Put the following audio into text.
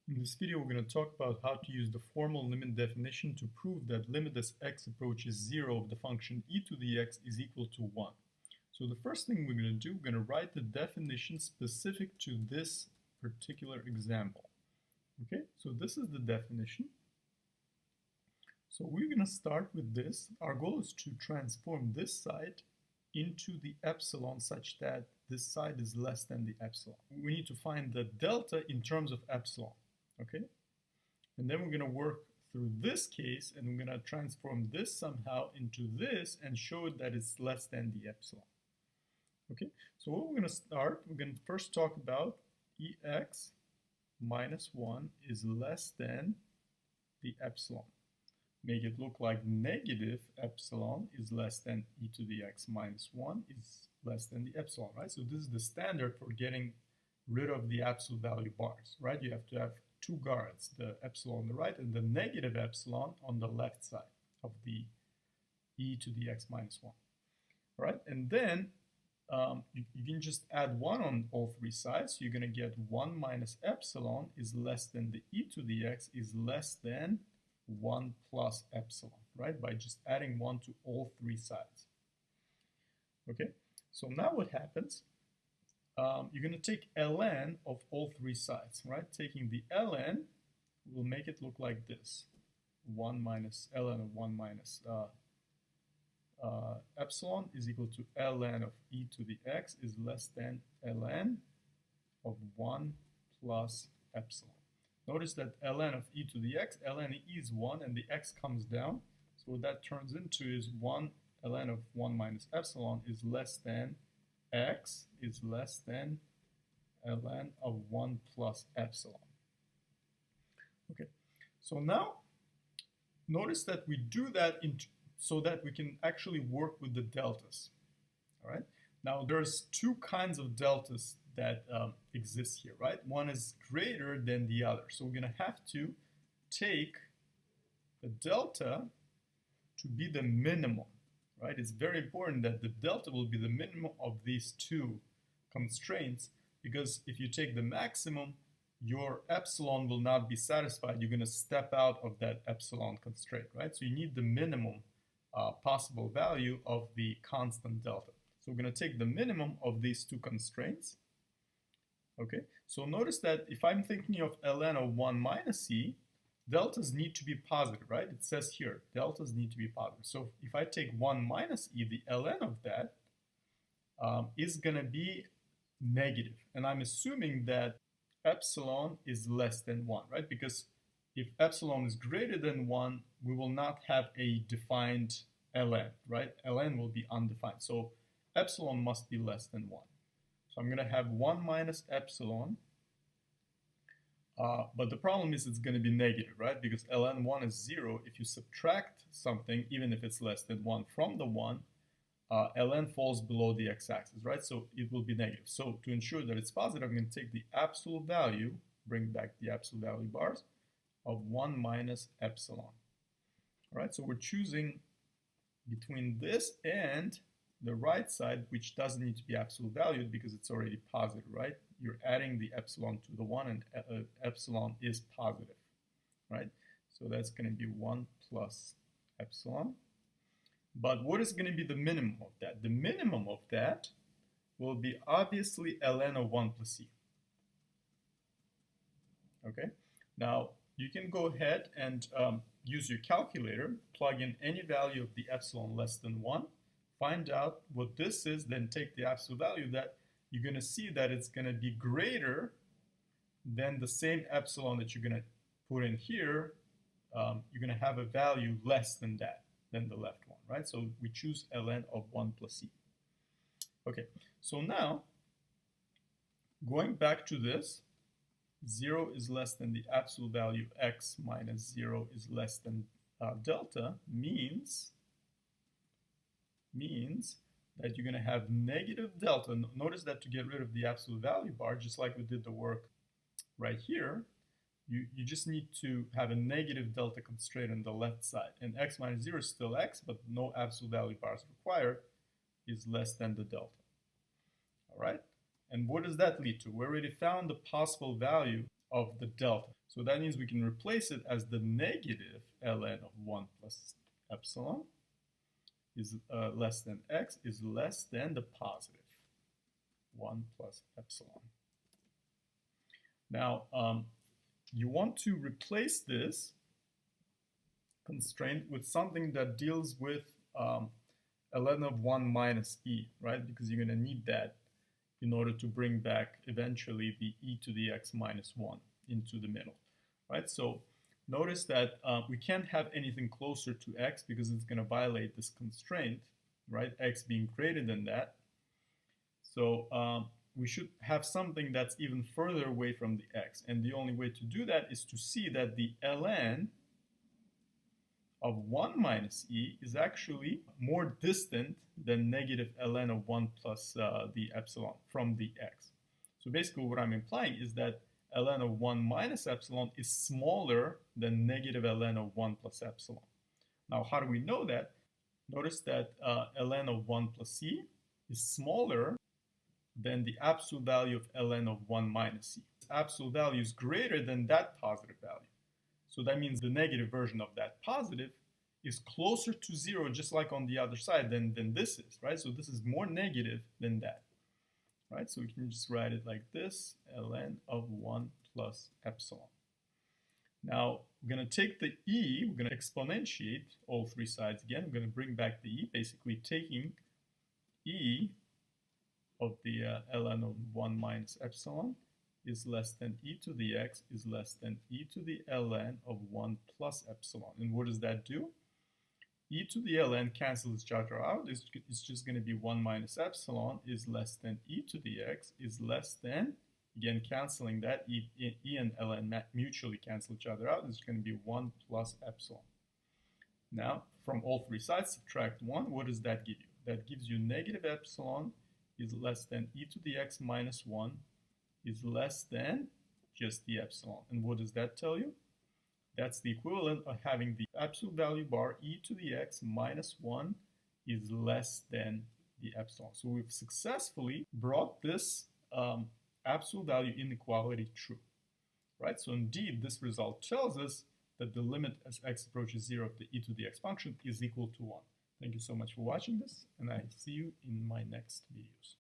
In this video, we're going to talk about how to use the formal limit definition to prove that limit as x approaches 0 of the function e to the x is equal to 1. So the first thing we're going to do, we're going to write the definition specific to this particular example. Okay, so this is the definition. So we're going to start with this. Our goal is to transform this side into the epsilon such that this side is less than the epsilon. We need to find the delta in terms of epsilon. Okay, and then we're going to work through this case and we're going to transform this somehow into this and show that it's less than the epsilon. Okay, so what we're going to start, we're going to first talk about ex minus 1 is less than the epsilon. Make it look like negative epsilon is less than e to the x minus 1 is less than the epsilon, right? So this is the standard for getting rid of the absolute value bars, right? You have to have two guards, the epsilon on the right and the negative epsilon on the left side of the e to the x minus 1. All right, and then you can just add 1 on all three sides. So you're going to get 1 minus epsilon is less than the e to the x is less than 1 plus epsilon, right? By just adding 1 to all three sides. Okay, so now what happens? You're going to take ln of all three sides, right? Taking the ln will make it look like this. 1 minus ln of 1 minus epsilon is equal to ln of e to the x is less than ln of 1 plus epsilon. Notice that ln of e to the x, ln e is 1 and the x comes down. So what that turns into is 1 ln of 1 minus epsilon is less than x is less than ln of 1 plus epsilon. Okay, so now notice that we do that so that we can actually work with the deltas. All right, now there's two kinds of deltas that exist here, right? One is greater than the other. So we're going to have to take the delta to be the minimum. Right? It's very important that the delta will be the minimum of these two constraints, because if you take the maximum, your epsilon will not be satisfied. You're going to step out of that epsilon constraint, right? So you need the minimum possible value of the constant delta. So we're going to take the minimum of these two constraints. Okay, so notice that if I'm thinking of ln of 1 minus e, deltas need to be positive, right? It says here, deltas need to be positive. So if I take 1 minus e, the ln of that is going to be negative. And I'm assuming that epsilon is less than 1, right? Because if epsilon is greater than 1, we will not have a defined ln, right? ln will be undefined. So epsilon must be less than 1. So I'm going to have 1 minus epsilon. But the problem is it's going to be negative, right? Because ln 1 is 0. If you subtract something, even if it's less than 1 from the 1, ln falls below the x-axis, right? So it will be negative. So to ensure that it's positive, I'm going to take the absolute value, bring back the absolute value bars, of 1 minus epsilon. All right, so we're choosing between this and the right side, which doesn't need to be absolute valued because it's already positive, right? You're adding the epsilon to the 1 and epsilon is positive, right? So that's going to be 1 plus epsilon. But what is going to be the minimum of that? The minimum of that will be obviously ln of 1 plus e. Okay, now you can go ahead and use your calculator, plug in any value of the epsilon less than 1, find out what this is, then take the absolute value of that. You're going to see that it's going to be greater than the same epsilon that you're going to put in here. You're going to have a value less than that, than the left one, right? So we choose ln of 1 plus e. Okay, so now, going back to this, 0 is less than the absolute value of x minus 0 is less than delta means that you're going to have negative delta. Notice that to get rid of the absolute value bar, just like we did the work right here, you just need to have a negative delta constraint on the left side. And x minus 0 is still x, but no absolute value bars required, is less than the delta. All right? And what does that lead to? We already found the possible value of the delta. So that means we can replace it as the negative ln of 1 plus epsilon is less than x is less than the positive 1 plus epsilon. Now, you want to replace this constraint with something that deals with ln of 1 minus e, right? Because you're going to need that in order to bring back eventually the e to the x minus 1 into the middle, right? So notice that we can't have anything closer to x because it's going to violate this constraint, right? X being greater than that. So we should have something that's even further away from the x. And the only way to do that is to see that the ln of 1 minus e is actually more distant than negative ln of 1 plus the epsilon from the x. So basically what I'm implying is that ln of 1 minus epsilon is smaller than negative ln of 1 plus epsilon. Now, how do we know that? Notice that ln of 1 plus e is smaller than the absolute value of ln of 1 minus e. Absolute value is greater than that positive value. So that means the negative version of that positive is closer to 0, just like on the other side, than this is, right? So this is more negative than that, right? So we can just write it like this, ln of 1 plus epsilon. Now, we're going to take the e, we're going to exponentiate all three sides again. We're going to bring back the e, basically taking e of the ln of 1 minus epsilon is less than e to the x is less than e to the ln of 1 plus epsilon. And what does that do? E to the ln cancels each other out. It's just going to be 1 minus epsilon is less than e to the x is less than, again canceling that, e and ln mutually cancel each other out. It's going to be 1 plus epsilon. Now, from all three sides, subtract 1. What does that give you? That gives you negative epsilon is less than e to the x minus 1 is less than just the epsilon. And what does that tell you? That's the equivalent of having the absolute value bar e to the x minus 1 is less than the epsilon. So we've successfully brought this absolute value inequality true, right? So indeed, this result tells us that the limit as x approaches 0 of the e to the x function is equal to 1. Thank you so much for watching this, and I see you in my next videos.